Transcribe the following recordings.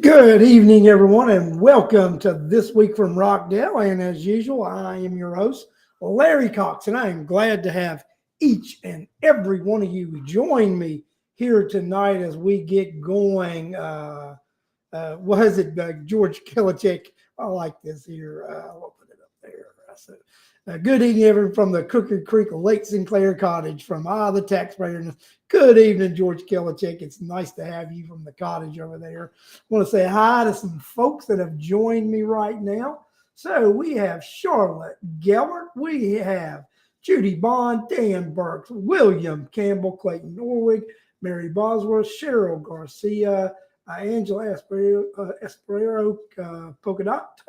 Good evening, everyone, and welcome to This Week from Rockdale. And as usual, I am your host, Larry Cox, and I am glad to have each and every one of you join me here tonight as we get going. What is it, George Kilichek? I like this here. I'll put it up there. Good evening, everyone, from the Cooker Creek Lake Sinclair Cottage from the taxpayer. Good evening, George Kilichek. It's nice to have you from the cottage over there. I want to say hi to some folks that have joined me right now. So we have Charlotte Gellert, we have Judy Bond, Dan Burks, William Campbell, Clayton Norwig, Mary Bosworth, Cheryl Garcia, Angela Esperero, Polka Dot.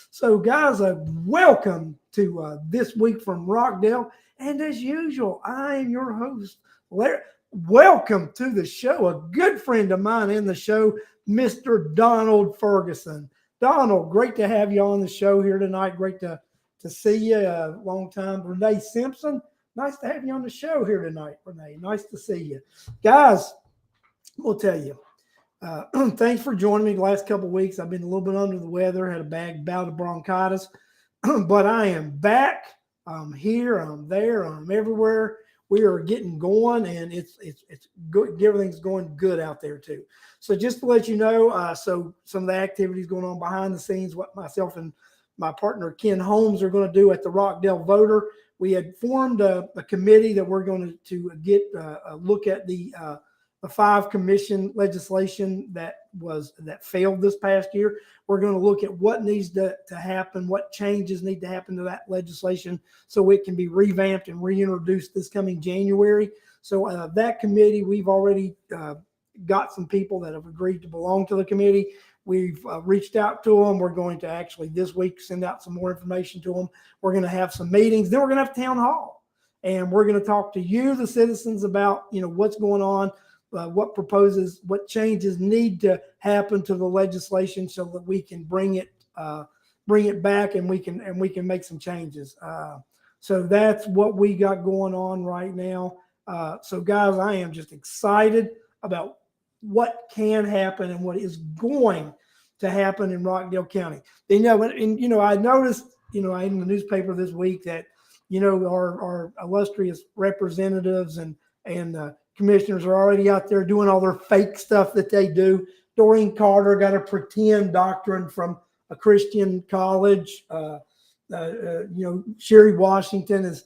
So, guys, welcome to This Week from Rockdale. And as usual, I am your host, Larry. Welcome to the show. A good friend of mine in the show, Mr. Donald Ferguson. Donald, great to have you on the show here tonight. Great to see you. A long time. Renee Simpson, nice to have you on the show here tonight, Renee. Nice to see you. Guys, we'll tell you. Thanks for joining me the last couple of weeks. I've been a little bit under the weather, had a bad bout of bronchitis, but I am back. I'm here, I'm there, I'm everywhere. We are getting going, and it's good. Everything's going good out there too. So just to let you know, so some of the activities going on behind the scenes, what myself and my partner Ken Holmes are going to do at the Rockdale Voter. We had formed a committee that we're going to get a look at the 5 commission legislation that failed this past year. We're going to look at what needs to happen, what changes need to happen to that legislation so it can be revamped and reintroduced this coming January. So that committee, we've already got some people that have agreed to belong to the committee. We've reached out to them. We're going to actually this week send out some more information to them. We're going to have some meetings. Then we're going to have town hall. And we're going to talk to you, the citizens, about what's going on. What changes need to happen to the legislation so that we can bring it back and we can make some changes. So that's what we got going on right now. So guys, I am just excited about what can happen and what is going to happen in Rockdale County. I noticed, in the newspaper this week that, our illustrious representatives and commissioners are already out there doing all their fake stuff that they do. Doreen Carter got a pretend doctorate from a Christian college. Sherry Washington is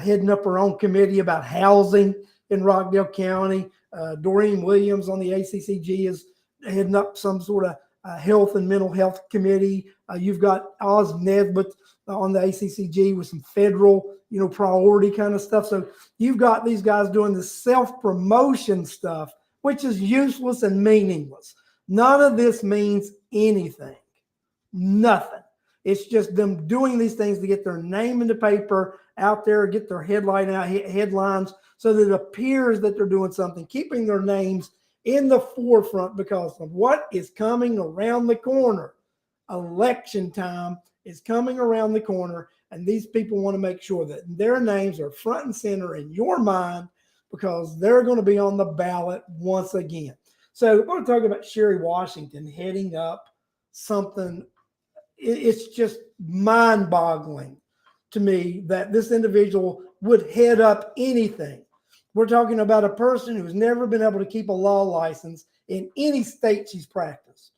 heading up her own committee about housing in Rockdale County. Doreen Williams on the ACCG is heading up some sort of health and mental health committee. You've got Oz Nesbitt on the ACCG with some federal priority kind of stuff. So you've got these guys doing this self-promotion stuff, which is useless and meaningless. None of this means anything. Nothing. It's just them doing these things to get their name in the paper out there, get their headlines so that it appears that they're doing something, keeping their names in the forefront because of what is coming around the corner. Election time is coming around the corner. And these people want to make sure that their names are front and center in your mind because they're going to be on the ballot once again. So we're going to talk about Sherry Washington heading up something. It's just mind-boggling to me that this individual would head up anything. We're talking about a person who's never been able to keep a law license in any state she's practiced.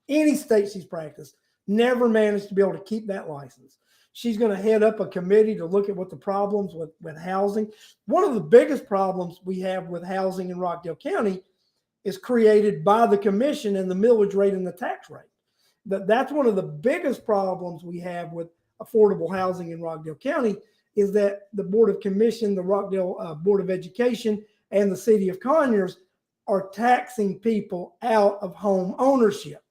Any state she's practiced, never managed to be able to keep that license. She's going to head up a committee to look at what the problems with housing. One of the biggest problems we have with housing in Rockdale County is created by the commission and the millage rate and the tax rate. That's one of the biggest problems we have with affordable housing in Rockdale County is that the Board of Commission, the Rockdale Board of Education, and the City of Conyers are taxing people out of home ownership.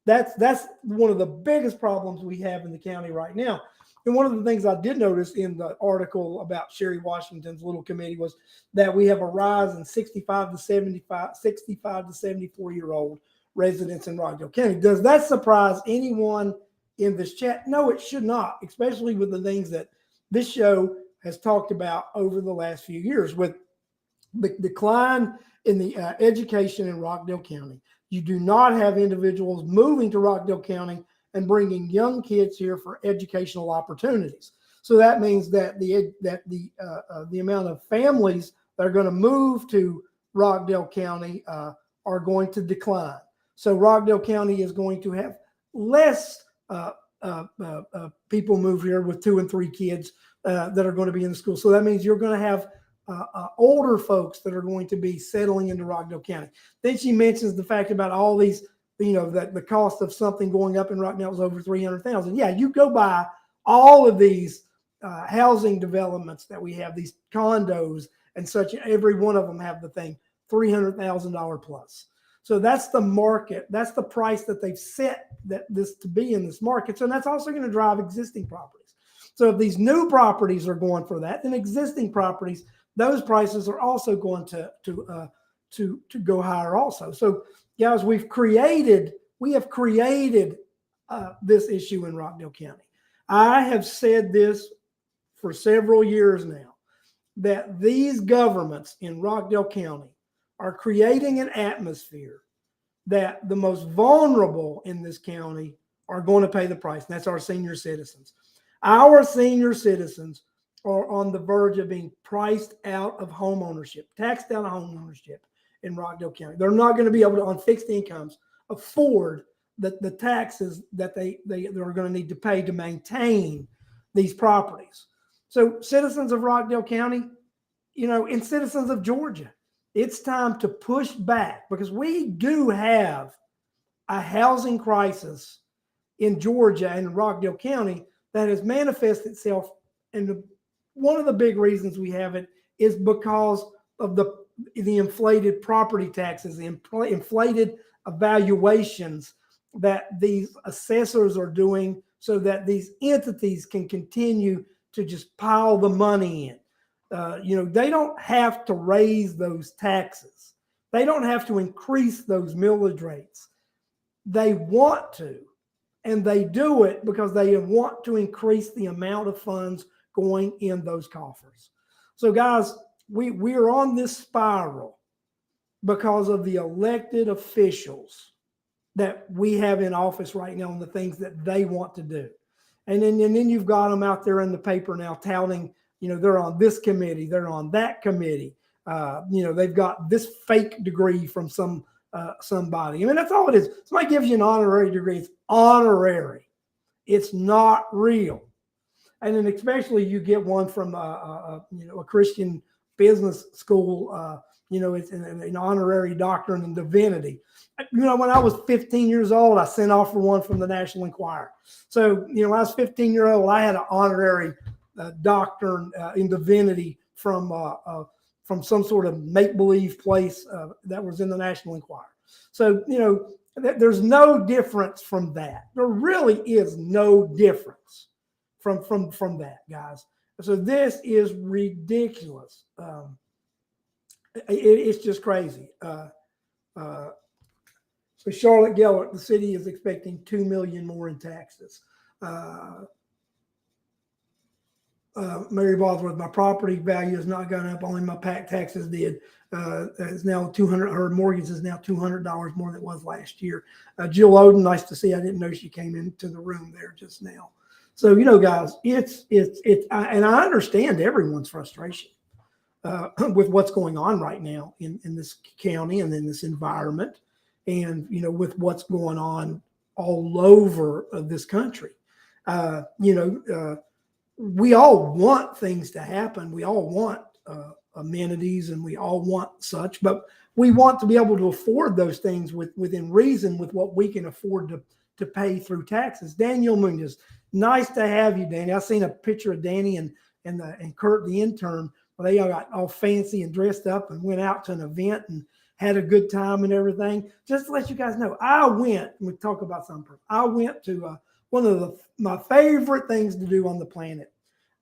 That's one of the biggest problems we have in the county right now. And one of the things I did notice in the article about Sherry Washington's little committee was that we have a rise in 65 to 74-year-old residents in Rockdale County. Does that surprise anyone in this chat? No, it should not, especially with the things that this show has talked about over the last few years with the decline in the education in Rockdale County, You do not have individuals moving to Rockdale County and bringing young kids here for educational opportunities. So that means that the amount of families that are going to move to Rockdale County are going to decline. So Rockdale County is going to have less people move here with 2 and 3 kids that are going to be in the school. So that means you're going to have older folks that are going to be settling into Rockdale County. Then she mentions the fact about all these, that the cost of something going up in Rockdale is over $300,000. Yeah, you go by all of these housing developments that we have, these condos and such. Every one of them have the thing $300,000 plus. So that's the market. That's the price that they've set this to be in this market. So that's also going to drive existing properties. So if these new properties are going for that, then existing properties, those prices are also going to go higher also. So guys, we have created this issue in Rockdale County. I have said this for several years now, that these governments in Rockdale County are creating an atmosphere that the most vulnerable in this county are going to pay the price. And that's our senior citizens. Our senior citizens are on the verge of being priced out of home ownership, taxed out of home ownership in Rockdale County. They're not going to be able to, on fixed incomes, afford the taxes that they're going to need to pay to maintain these properties. So citizens of Rockdale County, and citizens of Georgia, it's time to push back, because we do have a housing crisis in Georgia and Rockdale County that has manifested itself. And one of the big reasons we have it is because of the inflated property taxes, the inflated evaluations that these assessors are doing, so that these entities can continue to just pile the money in. They don't have to raise those taxes. They don't have to increase those millage rates. They want to, and they do it because they want to increase the amount of funds going in those coffers. So guys, we are on this spiral because of the elected officials that we have in office right now and the things that they want to do. And then you've got them out there in the paper now touting, they're on this committee, they're on that committee. They've got this fake degree from somebody. I mean, that's all it is. Somebody gives you an honorary degree. It's honorary. It's not real. And then especially you get one from a Christian business school. It's an honorary doctorate in divinity. When I was 15 years old, I sent off for one from the National Enquirer. So, when I was 15-year-old, I had an honorary doctorate in divinity from some sort of make-believe place that was in the National Enquirer. So, there's no difference from that. There really is no difference from that, guys. So this is ridiculous. It's just crazy. So Charlotte Gellert, the city is expecting $2 million more in taxes. Mary Bosworth, my property value has not gone up, only my PAC taxes did. It's now $200. Her mortgage is now $200 more than it was last year. Jill Oden, nice to see. I didn't know she came into the room there just now. So guys, it's and I understand everyone's frustration with what's going on right now in this county and in this environment, and with what's going on all over this country. We all want things to happen. We all want amenities, and we all want such, but we want to be able to afford those things within reason, with what we can afford to pay through taxes. Daniel Munoz, nice to have you, Danny. I've seen a picture of Danny and Kurt, the intern, where they all got all fancy and dressed up and went out to an event and had a good time and everything. Just to let you guys know, we talk about something. I went to one of my favorite things to do on the planet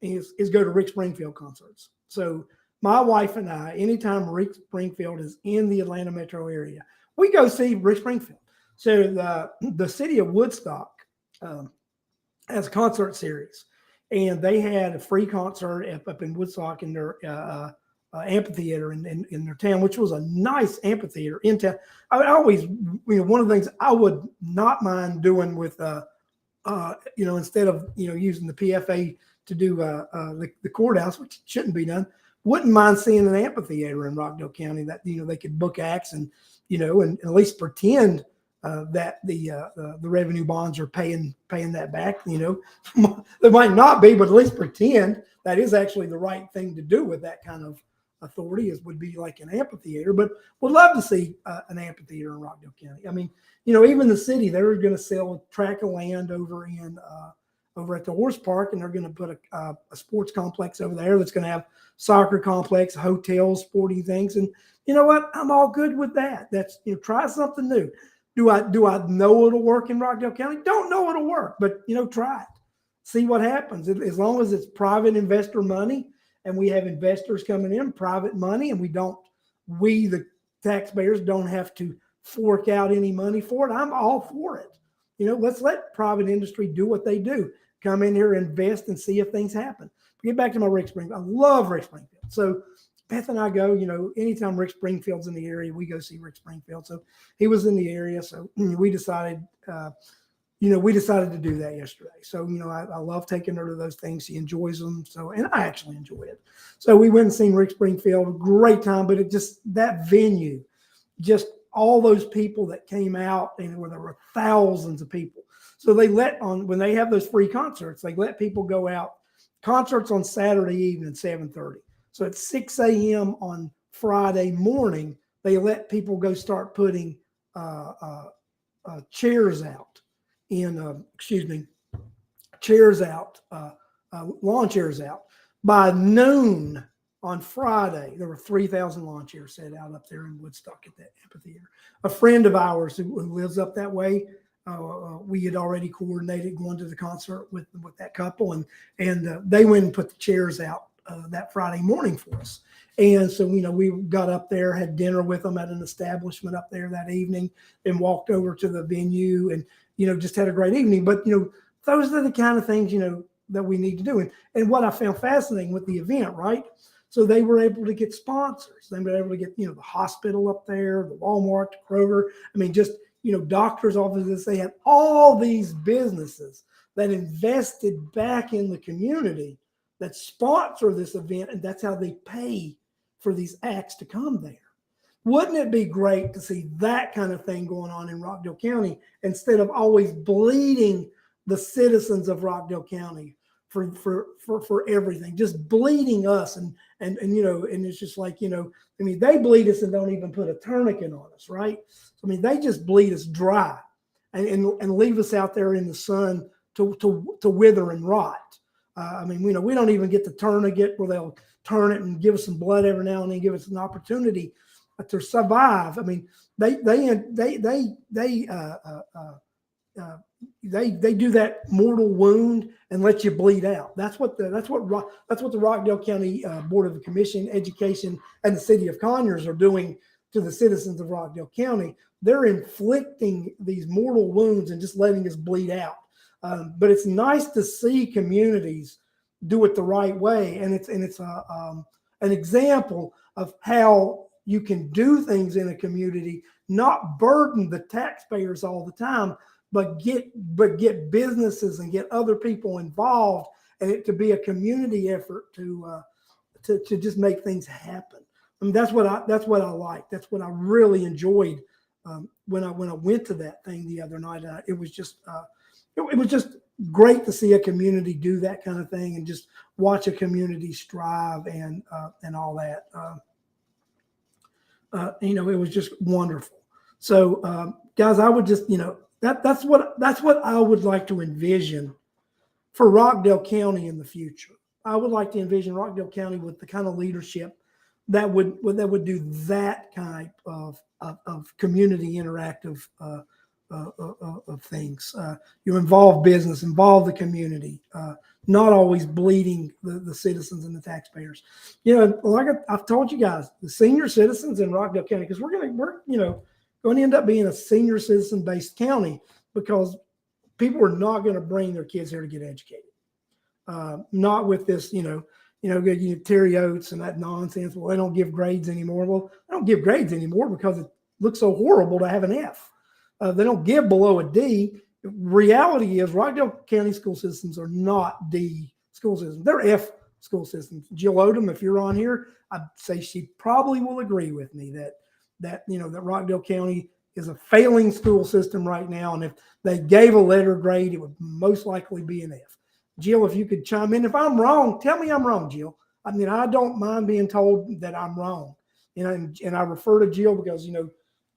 is go to Rick Springfield concerts. So my wife and I, anytime Rick Springfield is in the Atlanta metro area, we go see Rick Springfield. So the city of Woodstock has a concert series, and they had a free concert up in Woodstock in their amphitheater in their town, which was a nice amphitheater in town. I always, one of the things I would not mind doing with, instead of, using the PFA to do the courthouse, which shouldn't be done, wouldn't mind seeing an amphitheater in Rockdale County that, they could book acts and at least pretend that the revenue bonds are paying that back. There might not be, but at least pretend that is actually the right thing to do with that kind of authority, would be like an amphitheater. But would love to see an amphitheater in Rockdale County. I mean, even the city, they're going to sell a tract of land over at the horse park, and they're going to put a sports complex over there that's going to have soccer complex, hotels, sporting things. And you know what? I'm all good with that. That's, try something new. Do I know it'll work in Rockdale County? Don't know it'll work, but try it. See what happens. As long as it's private investor money and we have investors coming in, private money, and we the taxpayers don't have to fork out any money for it, I'm all for it. Let's let private industry do what they do. Come in here, invest, and see if things happen. Get back to my Rick Springfield. I love Rick Springfield. So Beth and I go, anytime Rick Springfield's in the area, we go see Rick Springfield. So he was in the area. So we decided to do that yesterday. So, I love taking her to those things. She enjoys them. So, and I actually enjoy it. So we went and seen Rick Springfield, great time, but that venue, just all those people that came out, and there were thousands of people. So when they have those free concerts, they let people go out. Concerts on Saturday evening, 7:30. So at 6 a.m. on Friday morning, they let people go start putting chairs out lawn chairs out. By noon on Friday, there were 3,000 lawn chairs set out up there in Woodstock at that amphitheater. A friend of ours who lives up that way, we had already coordinated going to the concert with that couple, and they went and put the chairs out that Friday morning for us. And so, we got up there, had dinner with them at an establishment up there that evening, and walked over to the venue, and, just had a great evening. But, those are the kind of things, that we need to do. And what I found fascinating with the event, right? So they were able to get sponsors. They were able to get, the hospital up there, the Walmart, the Kroger. I mean, just, doctors' offices. They had all these businesses that invested back in the community that sponsor this event, and that's how they pay for these acts to come there. Wouldn't it be great to see that kind of thing going on in Rockdale County instead of always bleeding the citizens of Rockdale County for everything, just bleeding us and it's just like, they bleed us and don't even put a tourniquet on us, right? They just bleed us dry and leave us out there in the sun to wither and rot. We don't even get the tourniquet where they'll turn it and give us some blood every now and then, give us an opportunity to survive. They do that mortal wound and let you bleed out. That's what the Rockdale County Board of Commission Education and the City of Conyers are doing to the citizens of Rockdale County. They're inflicting these mortal wounds and just letting us bleed out. But it's nice to see communities do it the right way, and it's an example of how you can do things in a community, not burden the taxpayers all the time, but get businesses and get other people involved, and it to be a community effort to just make things happen. That's what I like. That's what I really enjoyed when I went to that thing the other night. It was just great to see a community do that kind of thing and just watch a community strive and all that. It was just wonderful. So, guys, I would just, that's what I would like to envision for Rockdale County in the future. I would like to envision Rockdale County with the kind of leadership that would do that kind of community interactive of things. You involve business, involve the community, not always bleeding the citizens and the taxpayers. Like I've told you guys, the senior citizens in Rockdale County, because we're going to end up being a senior citizen based county, because people are not going to bring their kids here to get educated. Not with this, Terry Oates and that nonsense. Well, they don't give grades anymore. Well, they don't give grades anymore because it looks so horrible to have an F. They don't give below a D. Reality is Rockdale County school systems are not D school systems. They're F school systems. Jill Odom, if you're on here, I'd say she probably will agree with me that Rockdale County is a failing school system right now. And if they gave a letter grade, it would most likely be an F. Jill, if you could chime in. If I'm wrong, tell me I'm wrong, Jill. I mean, I don't mind being told that I'm wrong. And I refer to Jill because,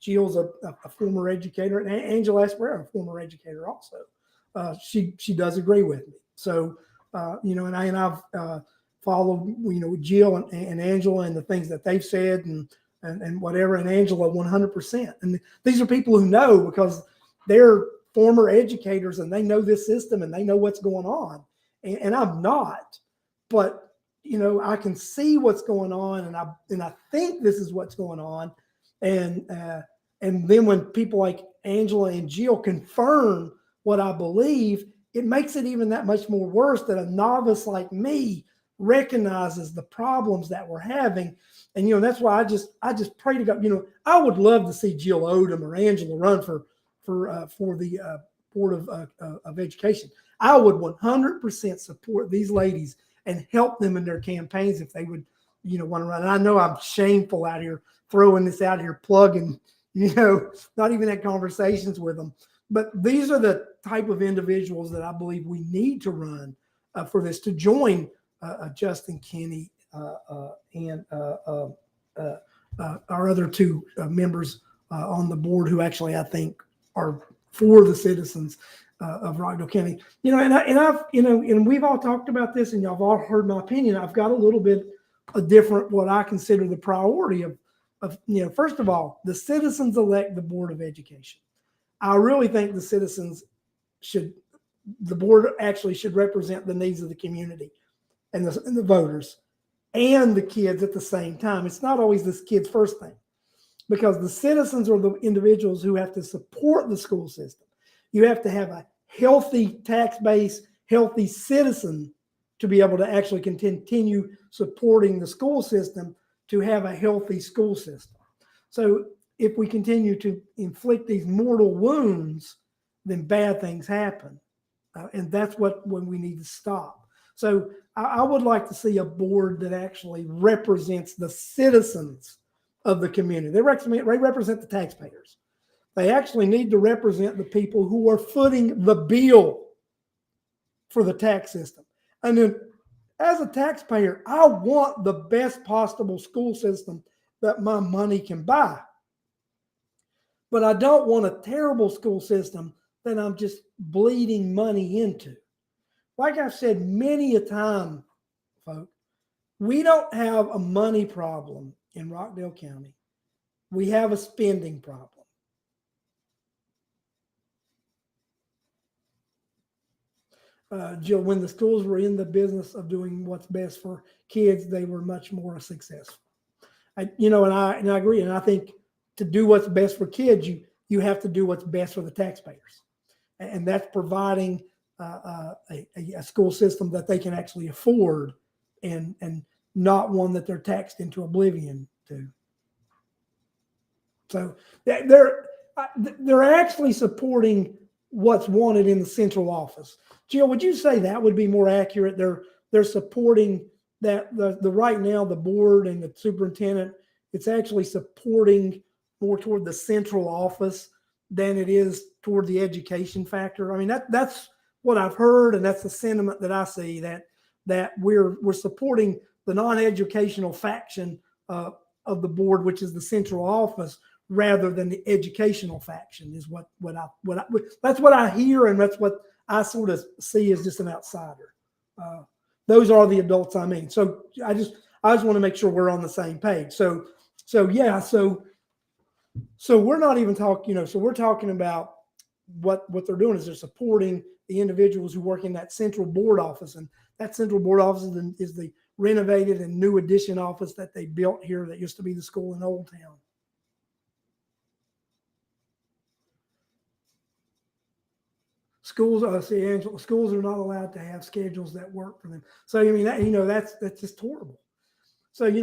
Jill's a former educator, and Angela Asper, a former educator also. She does agree with me. So, and I've followed, Jill and Angela and the things that they've said and whatever, and Angela 100%. And these are people who know because they're former educators and they know this system and they know what's going on. And I'm not, but I can see what's going on, and I think this is what's going on. And then when people like Angela and Jill confirm what I believe, it makes it even that much more worse that a novice like me recognizes the problems that we're having. And that's why I just pray to God. I would love to see Jill Odom or Angela run for the Board of Education. I would 100% support these ladies and help them in their campaigns if they would, want to run. And I know I'm shameful out here throwing this out here, plugging, not even had conversations with them. But these are the type of individuals that I believe we need to run for this, to join Justin Kinney and our other two members on the board who actually I think are for the citizens of Rockdale County. And we've all talked about this, and y'all have all heard my opinion. I've got a little bit of different, what I consider the priority of first of all, the citizens elect the Board of Education. I really think the board actually should represent the needs of the community and the voters and the kids at the same time. It's not always this kid's first thing, because the citizens are the individuals who have to support the school system. You have to have a healthy tax base, healthy citizen to be able to actually continue supporting the school system, to have a healthy school system. So if we continue to inflict these mortal wounds, then bad things happen. And that's when we need to stop. So I would like to see a board that actually represents the citizens of the community. They represent the taxpayers. They actually need to represent the people who are footing the bill for the tax system. And then as a taxpayer, I want the best possible school system that my money can buy. But I don't want a terrible school system that I'm just bleeding money into. Like I've said many a time, folks, we don't have a money problem in Rockdale County. We have a spending problem. Jill, when the schools were in the business of doing what's best for kids, they were much more successful. And I agree. And I think to do what's best for kids, you have to do what's best for the taxpayers. And that's providing a school system that they can actually afford and not one that they're taxed into oblivion to. So they're actually supporting what's wanted in the central office. Jill, would you say that would be more accurate? They're supporting that the right now the board and the superintendent, it's actually supporting more toward the central office than it is toward the education factor. I mean, that's what I've heard, and that's the sentiment that I see, that we're supporting the non-educational faction of the board, which is the central office, rather than the educational faction, is what that's what I hear, and that's what I sort of see as just an outsider. Those are the adults I mean. So I just want to make sure we're on the same page. So we're not even talking, so we're talking about what they're doing is they're supporting the individuals who work in that central board office, and that central board office is the renovated and new addition office that they built here that used to be the school in Old Town. schools, see, Angela, schools are not allowed to have schedules that work for them. So I mean, that's just horrible. So my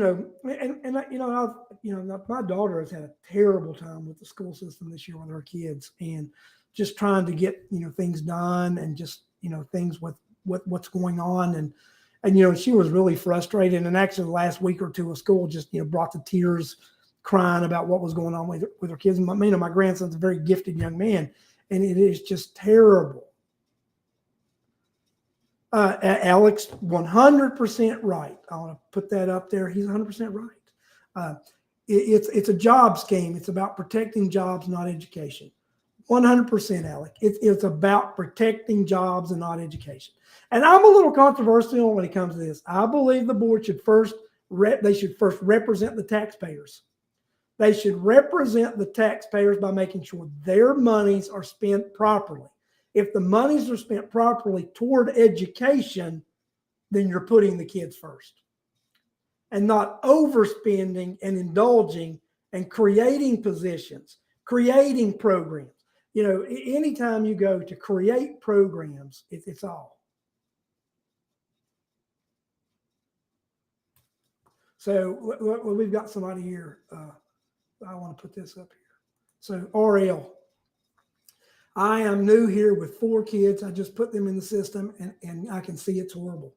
daughter has had a terrible time with the school system this year with her kids, and just trying to get things done, and just things with what's going on, and she was really frustrated. And actually, the last week or two of school just brought the tears, crying about what was going on with her kids. And my grandson's a very gifted young man, and it is just terrible. Alex, 100% right. I want to put that up there. He's 100% right. It's a jobs game. It's about protecting jobs, not education. 100%, Alec. It's about protecting jobs and not education. And I'm a little controversial when it comes to this. I believe the board should first represent the taxpayers. They should represent the taxpayers by making sure their monies are spent properly. If the monies are spent properly toward education, then you're putting the kids first, and not overspending and indulging and creating positions, creating programs. Anytime you go to create programs, it's all. So we've got somebody here. I want to put this up here. So RL. I am new here with 4 kids. I just put them in the system, and I can see it's horrible.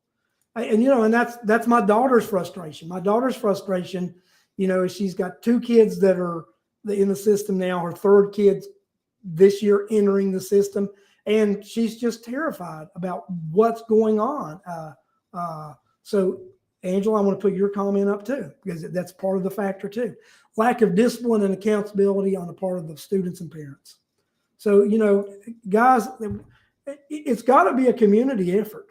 And that's my daughter's frustration. My daughter's frustration, is she's got 2 kids that are in the system now. Her 3rd kid this year entering the system, and she's just terrified about what's going on. So, Angela, I want to put your comment up too, because that's part of the factor too. Lack of discipline and accountability on the part of the students and parents. So, guys, it's got to be a community effort.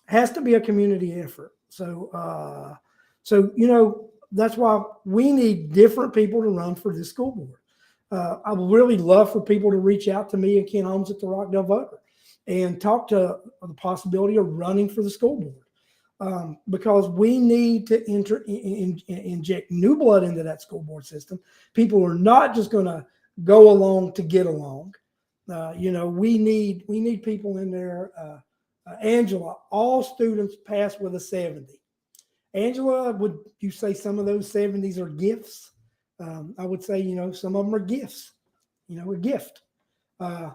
It has to be a community effort. So, that's why we need different people to run for this school board. I would really love for people to reach out to me and Ken Holmes at the Rockdale Voter and talk to the possibility of running for the school board. Because we need to inject new blood into that school board system. People are not just going to go along to get along. We need people in there. Angela, all students pass with a 70. Angela, would you say some of those 70s are gifts? I would say, some of them are gifts, a gift. Guys,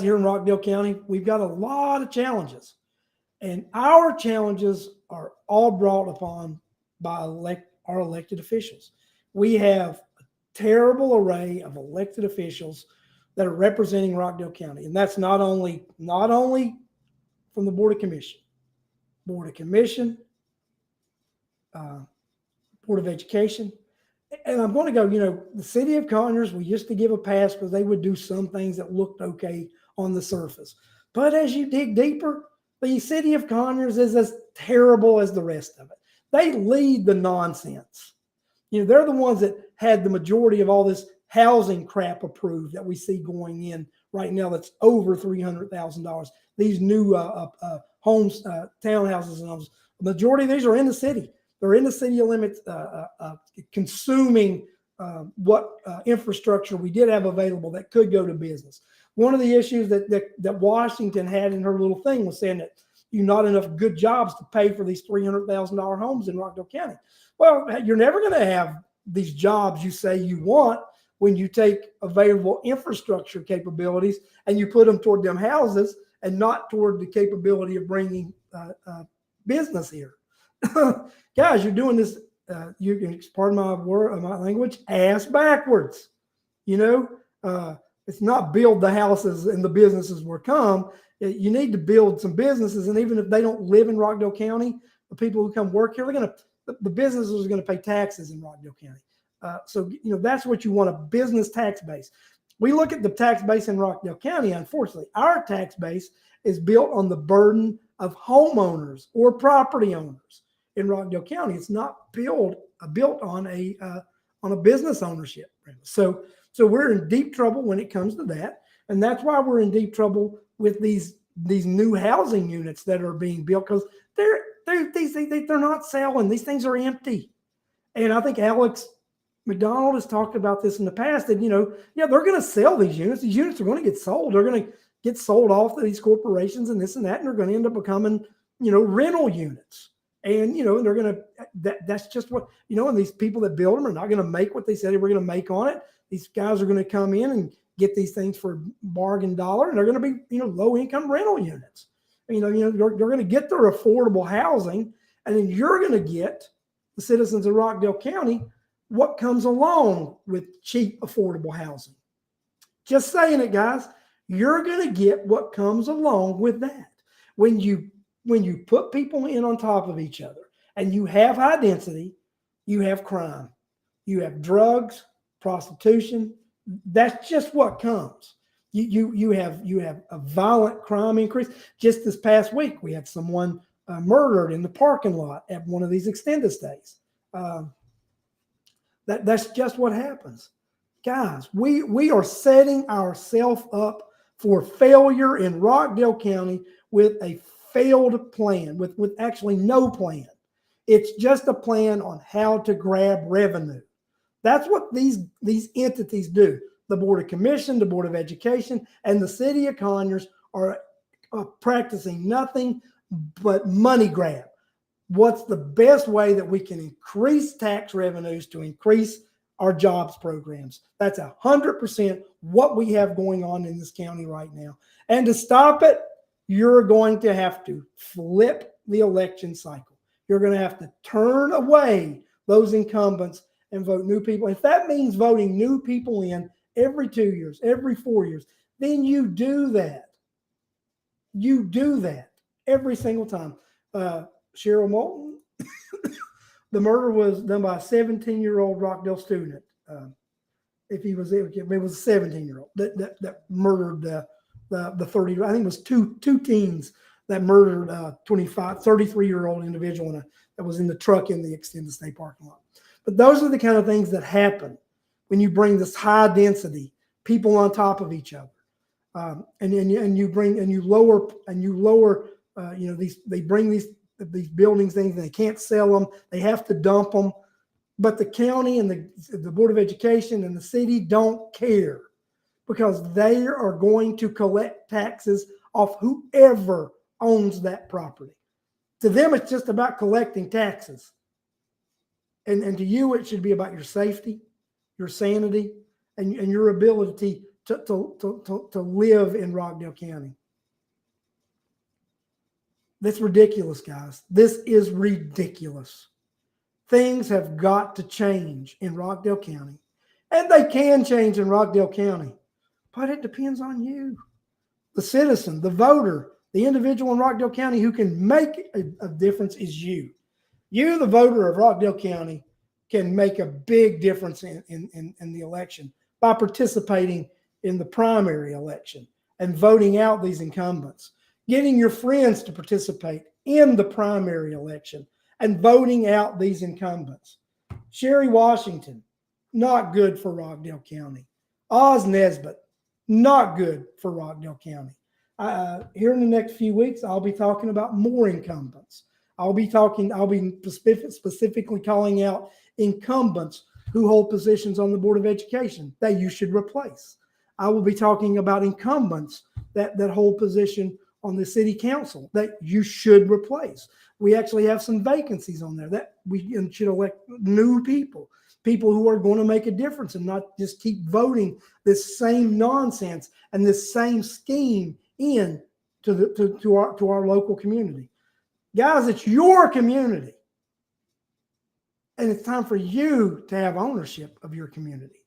here in Rockdale County, we've got a lot of challenges. And our challenges are all brought upon by our elected officials. We have a terrible array of elected officials that are representing Rockdale County. And that's not only from the Board of Commission, Board of Education. And I'm going to go, the city of Conyers, we used to give a pass because they would do some things that looked okay on the surface. But as you dig deeper, the city of Conyers is as terrible as the rest of it. They lead the nonsense. They're the ones that had the majority of all this housing crap approved that we see going in right now that's over $300,000. These new homes, townhouses and homes, the majority of these are in the city. They're in the city limits, consuming what infrastructure we did have available that could go to business. One of the issues that Washington had in her little thing was saying that not enough good jobs to pay for these $300,000 homes in Rockdale County. Well, you're never going to have these jobs you say you want when you take available infrastructure capabilities and you put them toward them houses and not toward the capability of bringing business here. Guys, you're doing this, you can, pardon my language, ass backwards. It's not build the houses and the businesses will come. You need to build some businesses, and even if they don't live in Rockdale County, the people who come work here, the businesses are going to pay taxes in Rockdale County. So that's what you want, a business tax base. We look at the tax base in Rockdale County. Unfortunately, our tax base is built on the burden of homeowners or property owners in Rockdale County. It's not built on a business ownership. So we're in deep trouble when it comes to that, and that's why we're in deep trouble with these new housing units that are being built, because they're not selling. These things are empty. And I think Alex, McDonald has talked about this in the past that, they're going to sell these units. These units are going to get sold. They're going to get sold off to these corporations and this and that, and they're going to end up becoming, rental units. And, they're going to, that's just what, and these people that build them are not going to make what they said they were going to make on it. These guys are going to come in and get these things for bargain dollar, and they're going to be, low income rental units. They're going to get their affordable housing, and then you're going to get the citizens of Rockdale County what comes along with cheap, affordable housing. Just saying it, guys. You're going to get what comes along with that. When you put people in on top of each other and you have high density, you have crime. You have drugs, prostitution. That's just what comes. You have a violent crime increase. Just this past week, we had someone murdered in the parking lot at one of these extended stays. That's just what happens. Guys, we are setting ourselves up for failure in Rockdale County with a failed plan, with actually no plan. It's just a plan on how to grab revenue. That's what these entities do. The Board of Commission, the Board of Education, and the City of Conyers are practicing nothing but money grab. What's the best way that we can increase tax revenues to increase our jobs programs? That's 100% what we have going on in this county right now. And to stop it, you're going to have to flip the election cycle. You're going to have to turn away those incumbents and vote new people. If that means voting new people in every 2 years, every 4 years, then you do that. You do that every single time. Cheryl Moulton, the murder was done by a 17-year-old Rockdale student. It was a 17-year-old that murdered the 30. I think it was two teens that murdered 33-year-old individual that was in the truck in the extended stay parking lot. But those are the kind of things that happen when you bring this high density people on top of each other, and you lower they bring these buildings things and they can't sell them. They have to dump them. But the county and the Board of Education and the city don't care because they are going to collect taxes off whoever owns that property. To them, it's just about collecting taxes. And to you, it should be about your safety, your sanity, and your ability to live in Rockdale County. That's ridiculous, guys. This is ridiculous. Things have got to change in Rockdale County. And they can change in Rockdale County. But it depends on you. The citizen, the voter, the individual in Rockdale County who can make a difference is you. You, the voter of Rockdale County, can make a big difference in the election by participating in the primary election and voting out these incumbents. Getting your friends to participate in the primary election and voting out these incumbents. Sherry Washington, not good for Rockdale County. Oz Nesbitt, not good for Rockdale County. Here in the next few weeks, I'll be talking about more incumbents. I'll be specifically calling out incumbents who hold positions on the Board of Education that you should replace. I will be talking about incumbents that hold position on the city council that you should replace. We actually have some vacancies on there that we should elect new people who are going to make a difference and not just keep voting this same nonsense and this same scheme in to our local community. Guys, it's your community. And it's time for you to have ownership of your community.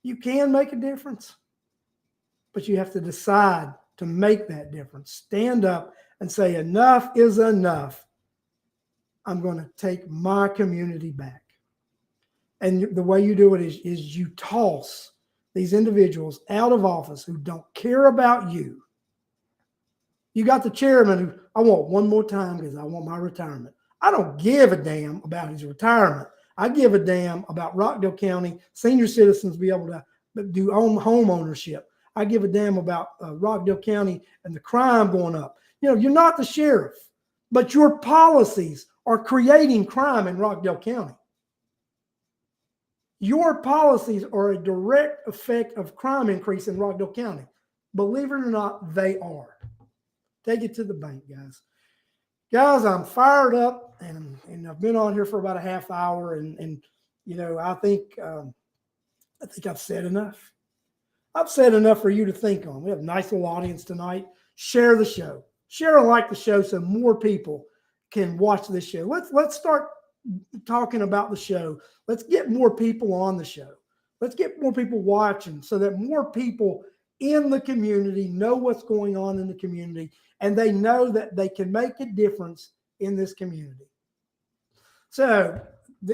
You can make a difference, but you have to decide to make that difference. Stand up and say, enough is enough. I'm going to take my community back. And the way you do it is you toss these individuals out of office who don't care about you. You got the chairman who, I want one more time because I want my retirement. I don't give a damn about his retirement. I give a damn about Rockdale County senior citizens be able to do home ownership. I give a damn about Rockdale County and the crime going up. You're not the sheriff, but your policies are creating crime in Rockdale County. Your policies are a direct effect of crime increase in Rockdale County. Believe it or not, they are. Take it to the bank, guys. Guys, I'm fired up, and I've been on here for about a half hour, and you know, I think I've said enough. I've said enough for you to think on. We have a nice little audience tonight. Share the show. Share and like the show so more people can watch this show. Let's start talking about the show. Let's get more people on the show. Let's get more people watching so that more people in the community know what's going on in the community, and they know that they can make a difference in this community. So,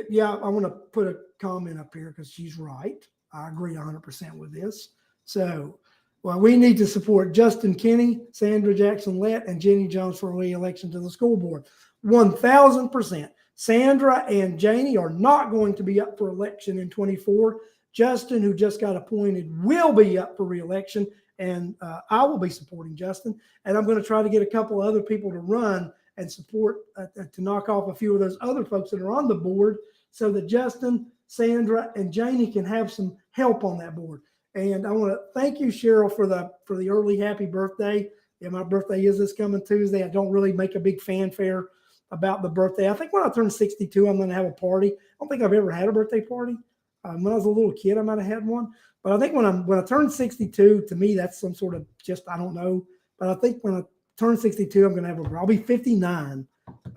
yeah, I want to put a comment up here because she's right. I agree 100% with this. So, well, we need to support Justin Kinney, Sandra Jackson-Lett, and Jenny Jones for re-election to the school board. 1,000%. Sandra and Janie are not going to be up for election in 24. Justin, who just got appointed, will be up for re-election, and I will be supporting Justin. And I'm going to try to get a couple of other people to run and support to knock off a few of those other folks that are on the board so that Justin, Sandra, and Janie can have some help on that board. And I want to thank you, Cheryl, for the early happy birthday. Yeah, my birthday is this coming Tuesday. I don't really make a big fanfare about the birthday. I think when I turn 62, I'm going to have a party. I don't think I've ever had a birthday party. When I was a little kid, I might have had one. But I think when I turn 62, to me, that's some sort of just, I don't know. But I think when I turn 62, I'm going to have I'll be 59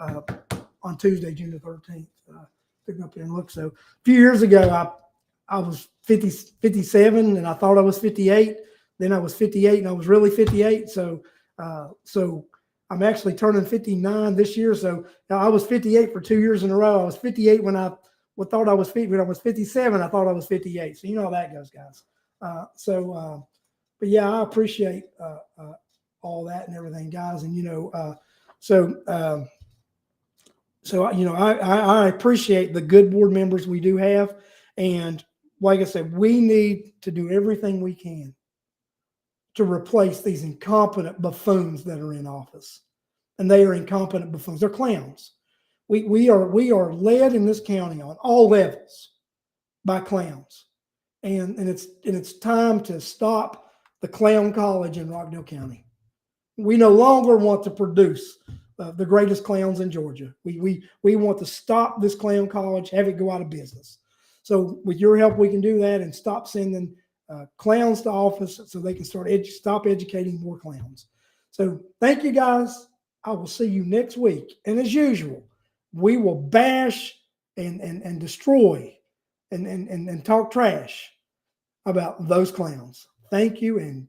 on Tuesday, June the 13th. Took up there and look. So a few years ago, I was 57 and I thought I was 58. Then I was 58 and I was really 58. So I'm actually turning 59 this year. So I was 58 for 2 years in a row. I was 58 when I thought I was 50. When I was 57, I thought I was 58. So you know how that goes, guys. But yeah, I appreciate all that and everything, guys. And I appreciate the good board members we do have. And like I said, we need to do everything we can to replace these incompetent buffoons that are in office. And they are incompetent buffoons. They're clowns. We are led in this county on all levels by clowns. And it's time to stop the clown college in Rockdale County. We no longer want to produce the greatest clowns in Georgia. We want to stop this clown college, have it go out of business. So with your help, we can do that and stop sending clowns to office so they can stop educating more clowns. So thank you, guys. I will see you next week. And as usual, we will bash and destroy and talk trash about those clowns. Thank you and